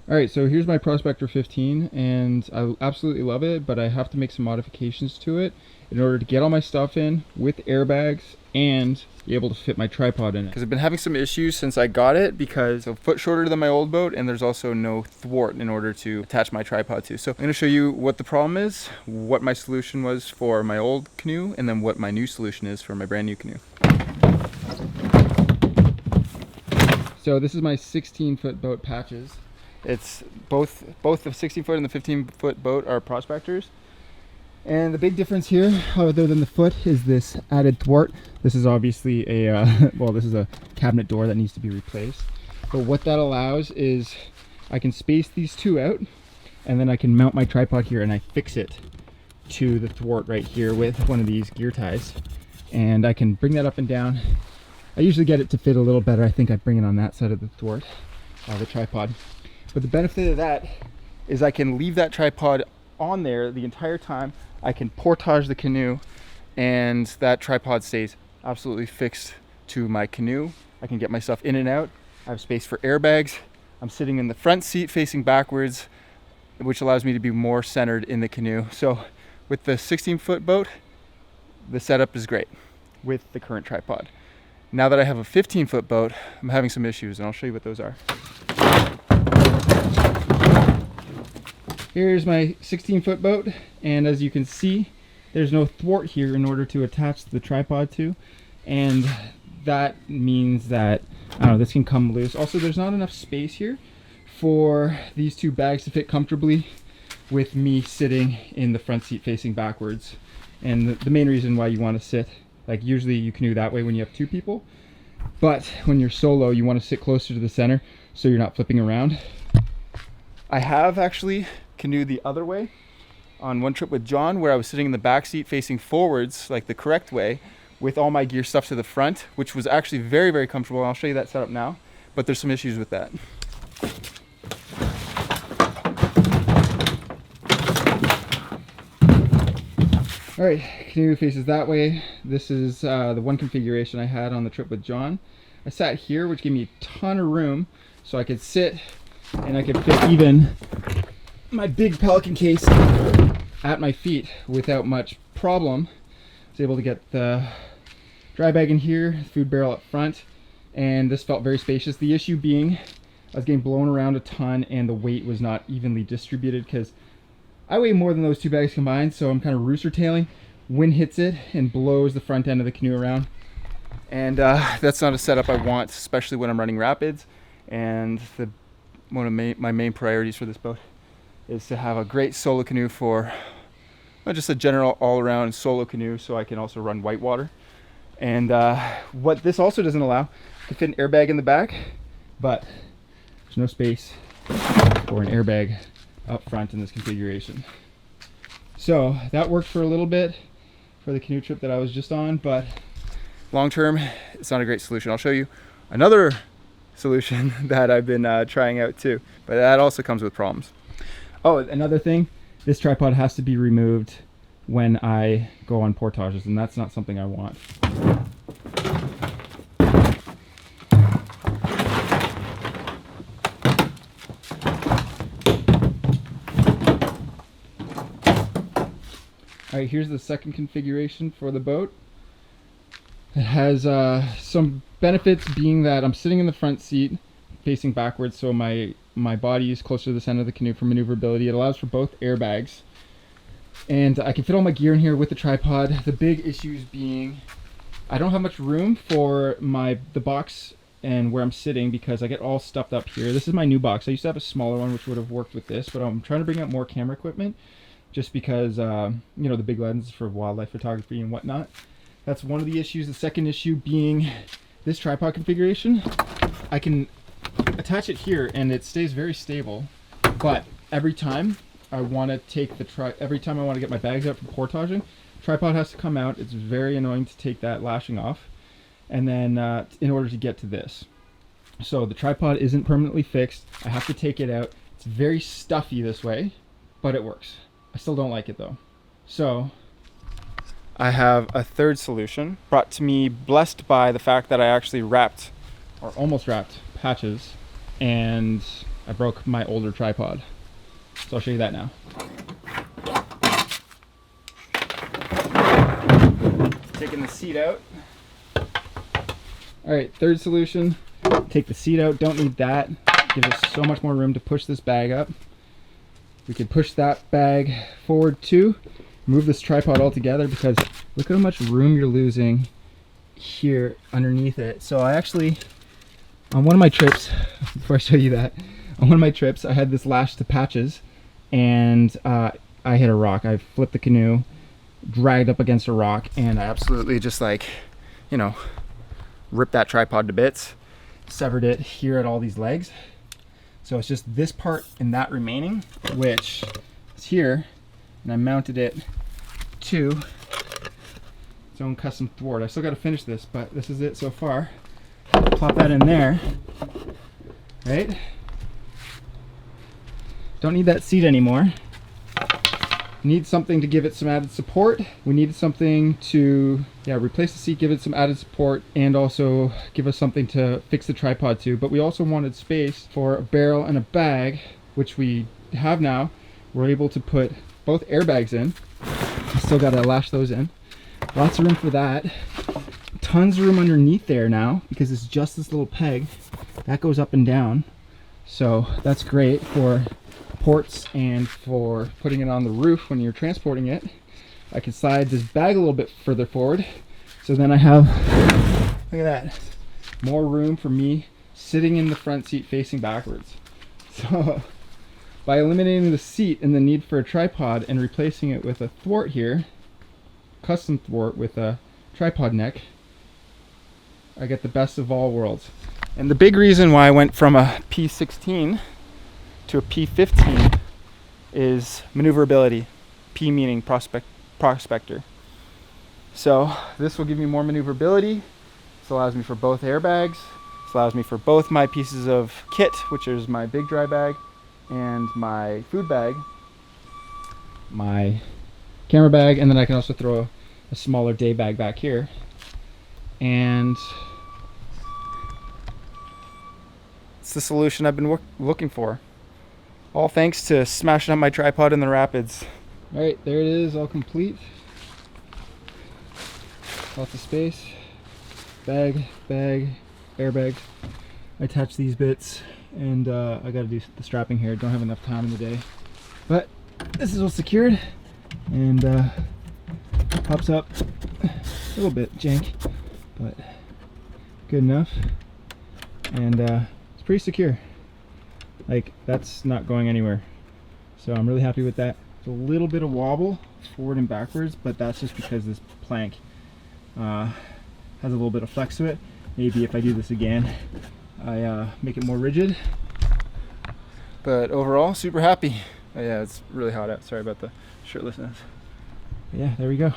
All right, so here's my Prospector 15, and I absolutely love it, but I have to make some modifications to it in order to get all my stuff in with airbags and be able to fit my tripod in it. Because I've been having some issues since I got it because it's a foot shorter than my old boat, and there's also no thwart in order to attach my tripod to. So I'm gonna show you what the problem is, what my solution was for my old canoe, and then what my new solution is for my brand new canoe. So this is my 16-foot boat Patches. It's both the 16-foot and the 15-foot boat are Prospectors. And the big difference here, other than the foot, is this added thwart. This is obviously a, well, this is a cabinet door that needs to be replaced. But what that allows is I can space these two out, and then I can mount my tripod here and I fix it to the thwart right here with one of these gear ties. And I can bring that up and down. I usually get it to fit a little better. I think I bring it on that side of the thwart, the tripod. But the benefit of that is I can leave that tripod on there the entire time. I can portage the canoe and that tripod stays absolutely fixed to my canoe. I can get myself in and out. I have space for airbags. I'm sitting in the front seat facing backwards, which allows me to be more centered in the canoe. So with the 16-foot boat, the setup is great with the current tripod. Now that I have a 15-foot boat, I'm having some issues, and I'll show you what those are. Here's my 16-foot boat, and as you can see, there's no thwart here in order to attach the tripod to, and that means that, I don't know, this can come loose. Also, there's not enough space here for these two bags to fit comfortably with me sitting in the front seat facing backwards. And the main reason why you want to sit, like usually you canoe that way when you have two people, but when you're solo, you want to sit closer to the center so you're not flipping around. I have actually canoed the other way on one trip with John, where I was sitting in the back seat facing forwards, like the correct way, with all my gear stuffed to the front, which was actually very, very comfortable. I'll show you that setup now, but there's some issues with that. All right, canoe faces that way. This is the one configuration I had on the trip with John. I sat here, which gave me a ton of room, so I could sit and I could fit even my big Pelican case at my feet without much problem. I was able to get the dry bag in here, the food barrel up front, and this felt very spacious. The issue being I was getting blown around a ton and the weight was not evenly distributed because I weigh more than those two bags combined, so I'm kind of rooster tailing. Wind hits it and blows the front end of the canoe around. And that's not a setup I want, especially when I'm running rapids. And one of my main priorities for this boat is to have a great solo canoe for not just a general all-around solo canoe, so I can also run whitewater. And what this also doesn't allow, to fit an airbag in the back, but there's no space for an airbag up front in this configuration. So that worked for a little bit for the canoe trip that I was just on, but long term, it's not a great solution. I'll show you another solution that I've been trying out too, but that also comes with problems. Oh, another thing, this tripod has to be removed when I go on portages, and that's not something I want. All right, here's the second configuration for the boat. It has some benefits, being that I'm sitting in the front seat facing backwards, so my body is closer to the center of the canoe for maneuverability. It allows for both airbags, and I can fit all my gear in here with the tripod. The big issues being I don't have much room for the box and where I'm sitting because I get all stuffed up here. This is my new box. I used to have a smaller one which would have worked with this, but I'm trying to bring out more camera equipment just because you know, the big lens for wildlife photography and whatnot. That's one of the issues. The second issue being this tripod configuration. I can attach it here and it stays very stable, but every time I want to take every time I want to get my bags out for portaging, tripod has to come out. It's very annoying to take that lashing off, and then in order to get to this. So the tripod isn't permanently fixed. I have to take it out. It's very stuffy this way, but it works. I still don't like it though. So I have a third solution brought to me, blessed by the fact that I actually wrapped, or almost wrapped, Patches, and I broke my older tripod. So I'll show you that now. Taking the seat out. All right, third solution. Take the seat out, don't need that. Gives us so much more room to push this bag up. We could push that bag forward too. Move this tripod all together, because look at how much room you're losing here underneath it. So I actually, on one of my trips, before I show you that, on one of my trips I had this lashed to patches, and I hit a rock. I flipped the canoe, dragged up against a rock, and I absolutely just, like, you know, ripped that tripod to bits, severed it here at all these legs. So it's just this part and that remaining, which is here, and I mounted it to its own custom thwart. I still got to finish this, but this is it so far. Plop that in there, right? Don't need that seat anymore. Need something to give it some added support. We needed something to, replace the seat, give it some added support, and also give us something to fix the tripod to. But we also wanted space for a barrel and a bag, which we have now. We're able to put both airbags in. Still gotta lash those in. Lots of room for that. Tons of room underneath there now, because it's just this little peg that goes up and down. So that's great for ports and for putting it on the roof when you're transporting it. I can slide this bag a little bit further forward, so then I have, look at that, more room for me sitting in the front seat facing backwards. So by eliminating the seat and the need for a tripod and replacing it with a thwart here, custom thwart with a tripod neck, I get the best of all worlds. And the big reason why I went from a P16 to a P15 is maneuverability. P meaning prospector. So this will give me more maneuverability. This allows me for both airbags. This allows me for both my pieces of kit, which is my big dry bag and my food bag, my camera bag, and then I can also throw a smaller day bag back here. And it's the solution I've been looking for. All thanks to smashing up my tripod in the rapids. All right, there it is, all complete. Lots of space. Bag, airbag. I attach these bits, and I gotta do the strapping here. Don't have enough time in the day. But this is all secured, and pops up a little bit jank, but good enough. And it's pretty secure. Like, that's not going anywhere. So I'm really happy with that. It's a little bit of wobble forward and backwards, but that's just because this plank has a little bit of flex to it. Maybe if I do this again, I make it more rigid. But overall, super happy. Oh, yeah, it's really hot out. Sorry about the shirtlessness. But yeah, there we go.